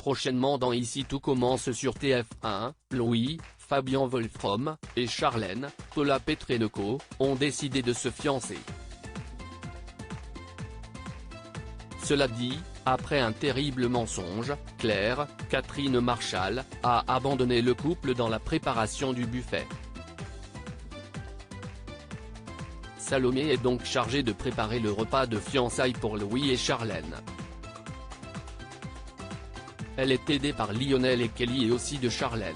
prochainement dans Ici tout commence sur TF1, Louis, Fabien Wolfrom, et Charlène, Paula Petrenko, ont décidé de se fiancer. Cela dit, après un terrible mensonge, Claire, Catherine Marchal, a abandonné le couple dans la préparation du buffet. Salomé est donc chargée de préparer le repas de fiançailles pour Louis et Charlène. Elle est aidée par Lionel et Kelly et aussi de Charlène.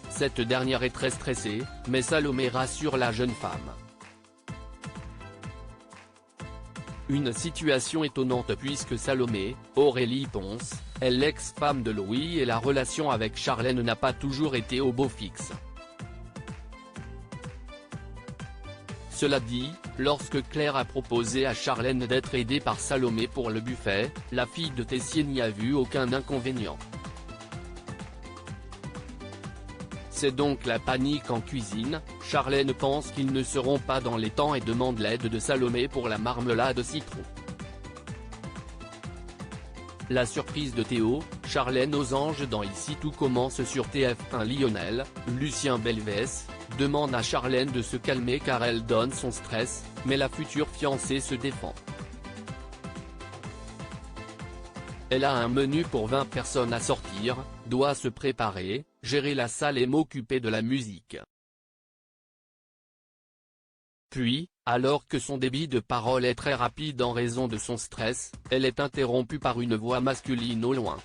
Cette dernière est très stressée, mais Salomé rassure la jeune femme. Une situation étonnante puisque Salomé, Aurélie Ponce, est l'ex-femme de Louis et la relation avec Charlène n'a pas toujours été au beau fixe. Cela dit, lorsque Claire a proposé à Charlène d'être aidée par Salomé pour le buffet, la fille de Tessier n'y a vu aucun inconvénient. C'est donc la panique en cuisine, Charlène pense qu'ils ne seront pas dans les temps et demande l'aide de Salomé pour la marmelade citron. La surprise de Théo, Charlène aux anges dans Ici tout commence sur TF1. Lionel, Lucien Belvès, demande à Charlène de se calmer car elle donne son stress, mais la future fiancée se défend. Elle a un menu pour 20 personnes à sortir, doit se préparer, gérer la salle et m'occuper de la musique. Puis, alors que son débit de parole est très rapide en raison de son stress, elle est interrompue par une voix masculine au loin.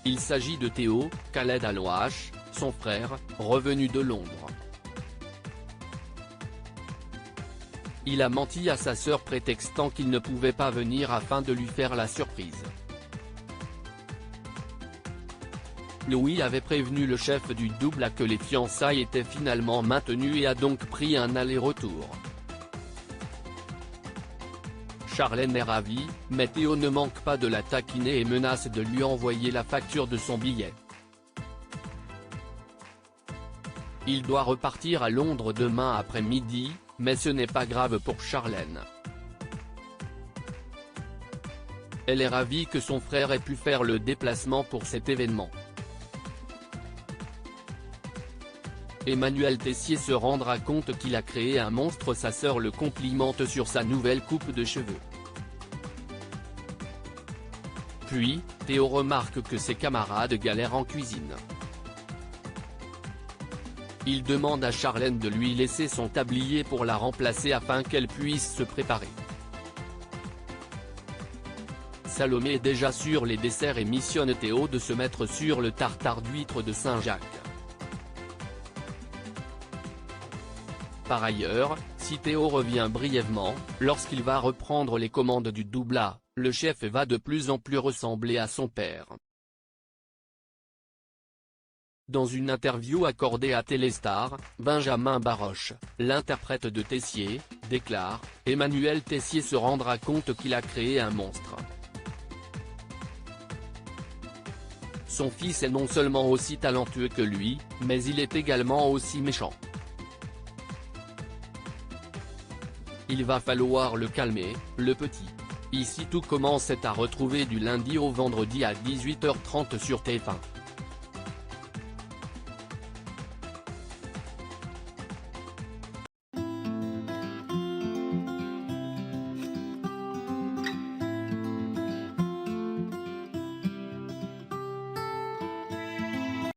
Il s'agit de Théo, Khaled Alouache, son frère, revenu de Londres. Il a menti à sa sœur prétextant qu'il ne pouvait pas venir afin de lui faire la surprise. Louis avait prévenu le chef du double que les fiançailles étaient finalement maintenues et a donc pris un aller-retour. Charlène est ravie, mais Théo ne manque pas de la taquiner et menace de lui envoyer la facture de son billet. Il doit repartir à Londres demain après-midi, mais ce n'est pas grave pour Charlène. Elle est ravie que son frère ait pu faire le déplacement pour cet événement. Emmanuel Tessier se rendra compte qu'il a créé un monstre. Sa sœur le complimente sur sa nouvelle coupe de cheveux. Puis, Théo remarque que ses camarades galèrent en cuisine. Il demande à Charlène de lui laisser son tablier pour la remplacer afin qu'elle puisse se préparer. Salomé est déjà sur les desserts et missionne Théo de se mettre sur le tartare d'huîtres de Saint-Jacques. Par ailleurs, si Théo revient brièvement, lorsqu'il va reprendre les commandes du double A, le chef va de plus en plus ressembler à son père. Dans une interview accordée à Téléstar, Benjamin Baroche, l'interprète de Tessier, déclare « Emmanuel Tessier se rendra compte qu'il a créé un monstre. Son fils est non seulement aussi talentueux que lui, mais il est également aussi méchant. Il va falloir le calmer, le petit. » Ici tout commence est à retrouver du lundi au vendredi à 18h30 sur TF1.